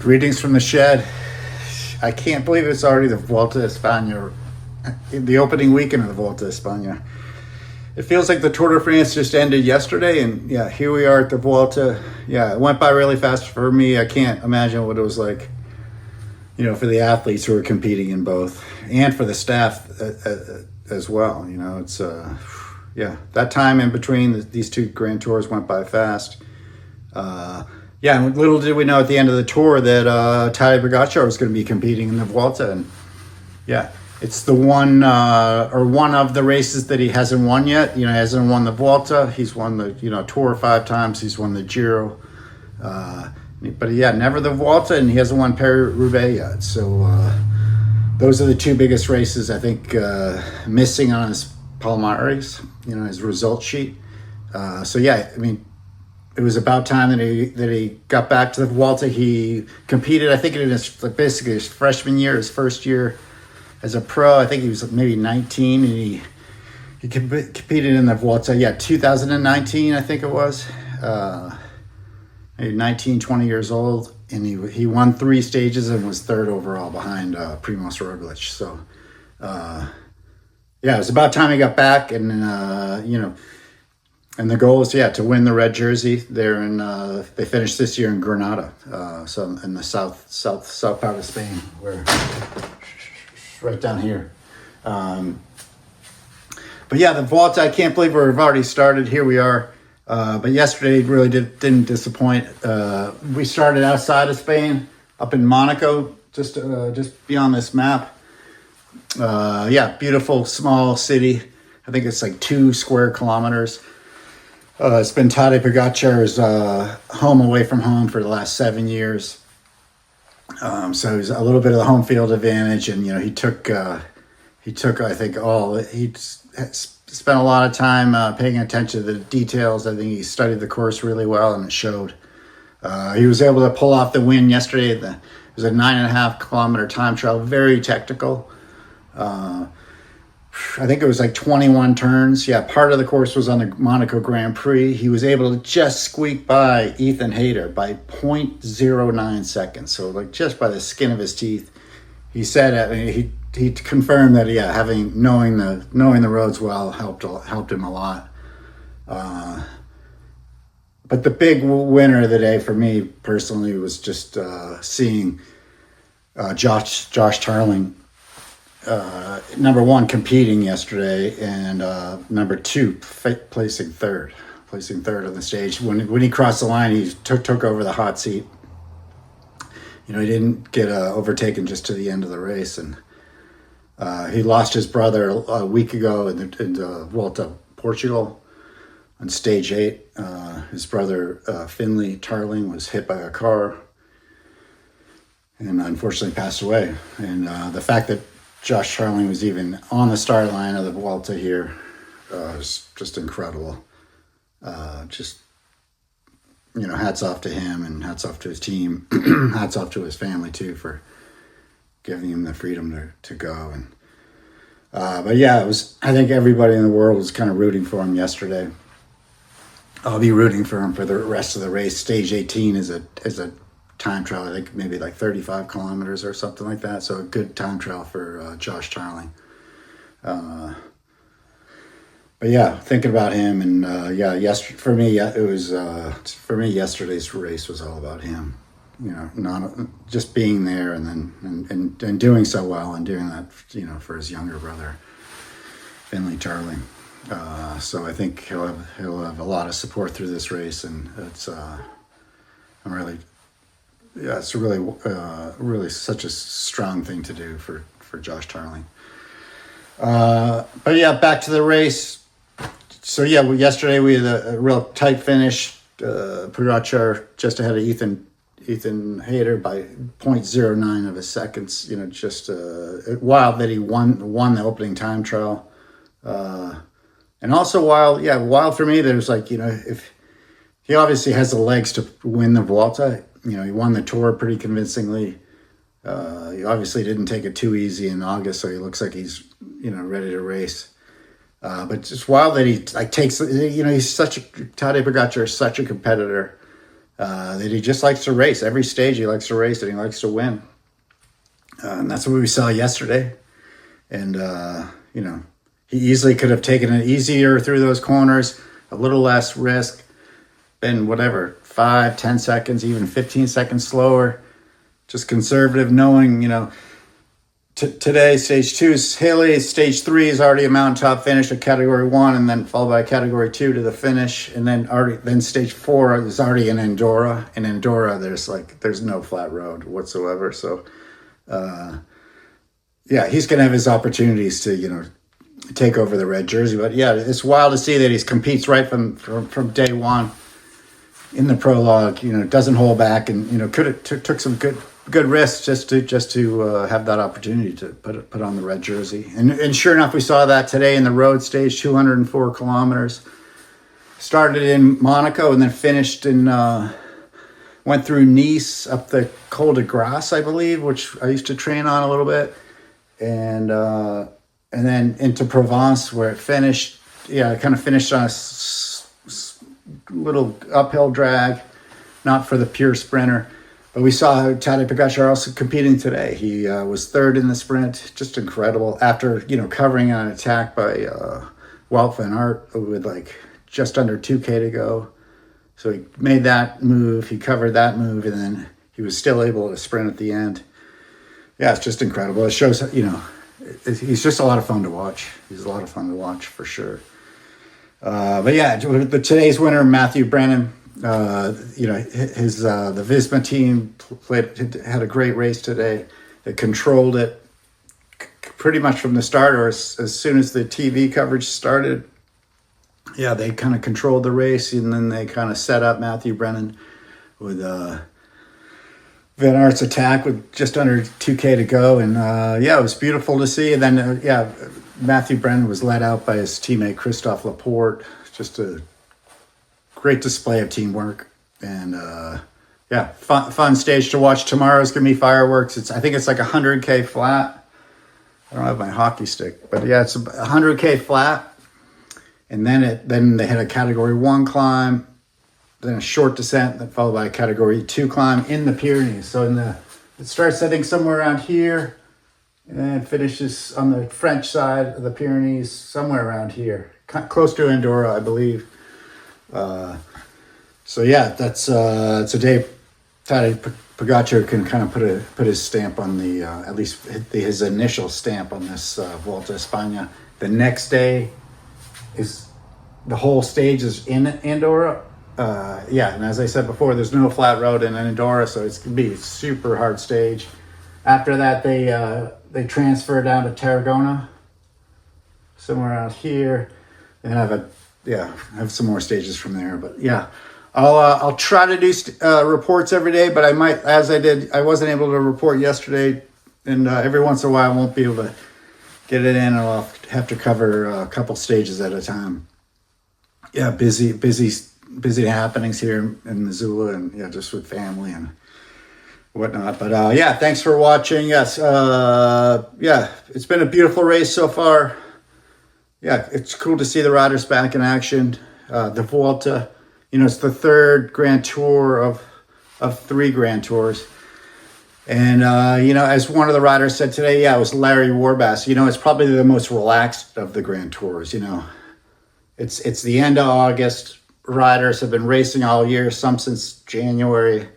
Greetings from the shed. I can't believe it's already the Vuelta España, the opening weekend of the Vuelta España. It feels like the Tour de France just ended yesterday, and yeah, here we are at the Vuelta. Yeah, it went by really fast for me. I can't imagine what it was like, for the athletes who are competing in both, and for the staff as well. It's that time in between these two Grand Tours went by fast. And little did we know at the end of the tour that Tadej Pogačar was going to be competing in the Vuelta, and it's the one of the races that he hasn't won yet. He hasn't won the Vuelta. He's won the Tour 5 times. He's won the Giro, but never the Vuelta, and he hasn't won Paris-Roubaix yet. So those are the two biggest races I think missing on his Palmares, his result sheet. It was about time that he got back to the Vuelta. He competed, I think, in basically his freshman year, his first year as a pro. I think he was maybe 19, and he competed in the Vuelta. 2019, I think it was. Maybe 19, 20 years old, and he won 3 stages and was 3rd overall behind Primož Roglič. So, it was about time he got back, and And the goal is, to win the red jersey. They're in. They finished this year in Granada, so in the south part of Spain, where right down here. The Vuelta. I can't believe we've already started. Here we are. But yesterday really didn't disappoint. We started outside of Spain, up in Monaco, just beyond this map. Beautiful small city. I think it's like 2 square kilometers. It's been Tadej Pogačar's home away from home for the last 7 years. So he's a little bit of the home field advantage, and he took I think he spent a lot of time paying attention to the details. I think he studied the course really well, and it showed. He was able to pull off the win yesterday. It was a 9.5 kilometer time trial, very technical. I think it was like 21 turns. Part of the course was on the Monaco Grand Prix. He was able to just squeak by Ethan Hayter by 0.09 seconds. So just by the skin of his teeth. He said he confirmed that knowing the roads well helped him a lot. But the big winner of the day for me personally was just seeing Josh Tarling. Number 1 competing yesterday, and number 2 placing third on the stage. When he crossed the line, he took over the hot seat. He didn't get overtaken just to the end of the race, and he lost his brother a week ago in the Vuelta Portugal on stage 8. His brother Finlay Tarling was hit by a car and unfortunately passed away. And the fact that Josh Tarling was even on the start line of the Vuelta here is just incredible. Hats off to him, and hats off to his team. Hats off to his family too for giving him the freedom to go. And it was. I think everybody in the world was kind of rooting for him yesterday. I'll be rooting for him for the rest of the race. Stage 18 is a time trial, I think maybe like 35 kilometers or something like that. So a good time trial for Josh Tarling. Thinking about him, and for me, yesterday's race was all about him. Not just being there and doing so well, and doing that, for his younger brother, Finlay Tarling. So I think he'll have a lot of support through this race, and it's it's really such a strong thing to do for Josh Tarling. Back to the race. So yesterday we had a real tight finish. Pogačar just ahead of Ethan Hayter by 0.09 of a seconds. Just wild that he won the opening time trial. And also wild for me. There's if he obviously has the legs to win the Vuelta. He won the Tour pretty convincingly. He obviously didn't take it too easy in August, so he looks like he's, ready to race. But it's wild that he takes, he's Tadej Pogačar is such a competitor. that he just likes to race. Every stage he likes to race and he likes to win. And that's what we saw yesterday. And, he easily could have taken it easier through those corners, a little less risk, been 5-10 seconds, even 15 seconds slower. Just conservative, knowing, today, stage 2 is hilly. Stage 3 is already a mountaintop finish at category 1, and then followed by category 2 to the finish. And then stage 4 is already in Andorra. In Andorra, there's no flat road whatsoever. So, he's going to have his opportunities to, take over the red jersey. But yeah, it's wild to see that he competes right from day one in the prologue. Doesn't hold back, and took some good risks just to have that opportunity to put on the red jersey. And sure enough, we saw that today in the road stage, 204 kilometers. Started in Monaco and then finished went through Nice up the Col de Grace, I believe, which I used to train on a little bit, and then into Provence, where it finished. Yeah, it kind of finished on a little uphill drag, not for the pure sprinter. But we saw Tadej Pogačar also competing today. He was third in the sprint, just incredible. After covering an attack by Wout van Aert with just under 2K to go, so he made that move. He covered that move, and then he was still able to sprint at the end. Yeah, it's just incredible. It shows he's just a lot of fun to watch. He's a lot of fun to watch for sure. But yeah, today's winner, Matthew Brennan. His the Visma team had a great race today. They controlled it pretty much from the start, or as soon as the TV coverage started. Yeah, they kind of controlled the race, and then they kind of set up Matthew Brennan with Van Aert's attack with just under 2K to go. And it was beautiful to see. And then, Matthew Brennan was led out by his teammate Christophe Laporte. Just a great display of teamwork. And fun stage to watch. Tomorrow's going to be fireworks. I think it's like 100K flat. I don't have my hockey stick. But yeah, it's 100K flat. And then they had a category 1 climb, then a short descent, then followed by a category 2 climb in the Pyrenees. So it starts, I think, somewhere around here, and then it finishes on the French side of the Pyrenees, somewhere around here, close to Andorra, I believe. That's a day Tadej Pogačar can kind of put his stamp on the at least his initial stamp on this Vuelta España. The next day is the whole stage is in Andorra. And as I said before, there's no flat road in Andorra, so it's gonna be a super hard stage. After that, they transfer down to Tarragona, somewhere out here, and have some more stages from there. But yeah, I'll try to do reports every day, but I might, as I did, I wasn't able to report yesterday, and every once in a while I won't be able to get it in, and I'll have to cover a couple stages at a time. Yeah, busy happenings here in Missoula, and just with family and whatnot. But thanks for watching. Yes, it's been a beautiful race so far. Yeah, it's cool to see the riders back in action. The Vuelta, it's the third Grand Tour of 3 Grand Tours. And, as one of the riders said today, it was Larry Warbass. It's probably the most relaxed of the Grand Tours, It's the end of August. Riders have been racing all year, some since January.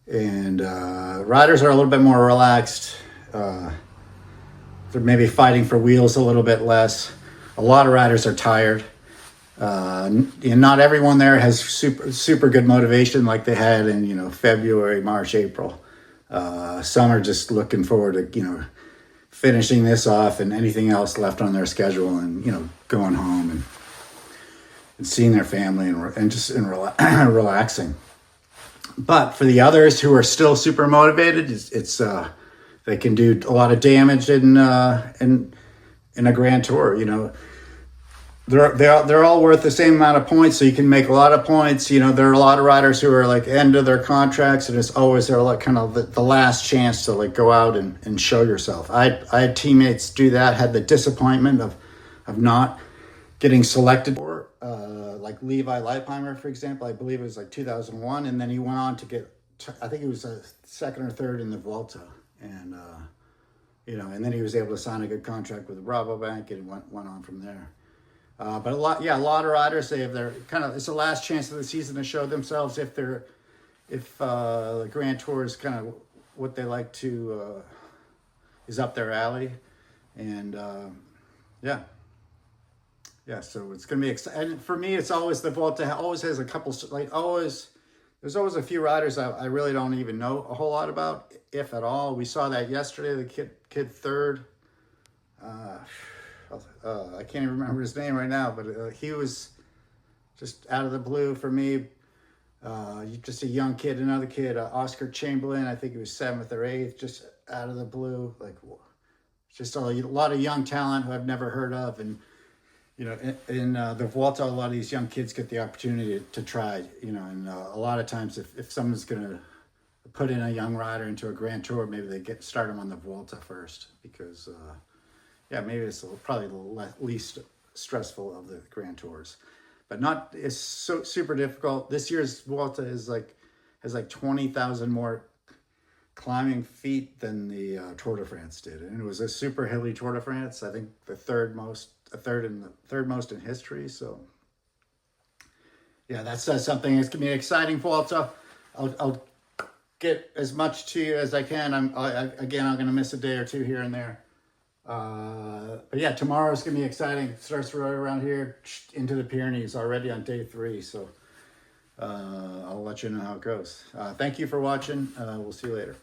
And riders are a little bit more relaxed. They're maybe fighting for wheels a little bit less. A lot of riders are tired. Not everyone there has super good motivation like they had in, February, March, April. Some are just looking forward to, finishing this off and anything else left on their schedule and, going home and seeing their family and just relaxing. But for the others who are still super motivated, it's they can do a lot of damage in a Grand Tour. They're all worth the same amount of points, so you can make a lot of points. There are a lot of riders who are end of their contracts, and it's always they're kind of the last chance to go out and show yourself. I had teammates do that, had the disappointment of not getting selected for like Levi Leipheimer, for example. I believe it was like 2001, and then he went on to get, I think he was a second or third in the Vuelta, and and then he was able to sign a good contract with the Rabobank and went on from there. But a lot of riders, they have their it's the last chance of the season to show themselves if the Grand Tour is kind of what they like to is up their alley, and so it's gonna be exciting. And for me, it's always the Vuelta always has a couple There's always a few riders I really don't even know a whole lot about, if at all. We saw that yesterday. The kid third. I can't even remember his name right now, but he was just out of the blue for me. Just a young kid, another kid, Oscar Chamberlain. I think he was 7th or 8th, just out of the blue. Like, just a lot of young talent who I've never heard of. And, in the Vuelta, a lot of these young kids get the opportunity to try, and a lot of times if someone's going to put in a young rider into a Grand Tour, maybe they start them on the Vuelta first because, maybe it's probably the least stressful of the Grand Tours. But it's so super difficult. This year's Vuelta has 20,000 more climbing feet than the Tour de France did, and it was a super hilly Tour de France. I think the third most in history. So, that says something. It's gonna be an exciting Vuelta. I'll get as much to you as I can. I'm gonna miss a day or two here and there. But tomorrow's gonna be exciting. It starts right around here into the Pyrenees already on day 3. So I'll let you know how it goes. Thank you for watching. We'll see you later.